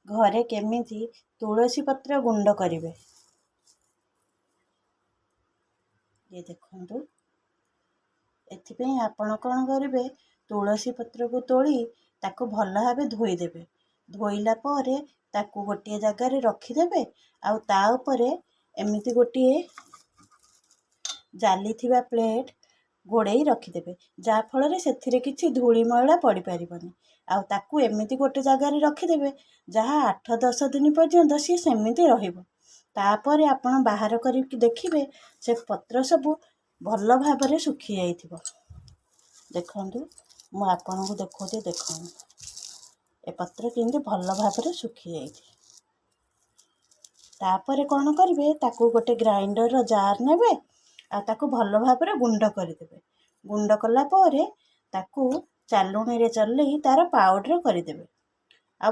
घरे केमिति तुलसी पत्र गुंड करिवे। ये देखंतु एथिपई आपण कौन करेंगे तुलसी पत्र को तोली ताको भल भाव धोईदेवे। धोइला परे ताको गोटे जगार रखिदेवे। आउ ता उपरे एमिति गोटे जाली थिबा प्लेट घोड़े रखिदेवे जहाँ फल से किसी धूली मैला पड़ पारबनी। आउ ताकू एमिति गोटे जगार रखिदेवे जहाँ 8-10 दिन पर्यंत सी सेमिति रहिबो। तापर आपण बाहर करके देखिए से पत्र सबू भल भाव सुखी जाइथिबो। देखंतु मु आपन को देखौते देखंतु ए पत्र केंदे भल भाव सुखी जाइथि। तापर कौन करेंगे ताकू गोटे ग्राइंडर जार नेबे आ ताकू भल भाव गुंड करदेवे। गुंड कला परे ताकू चालुणी रे चलई तार पाउडर करदेवे। आ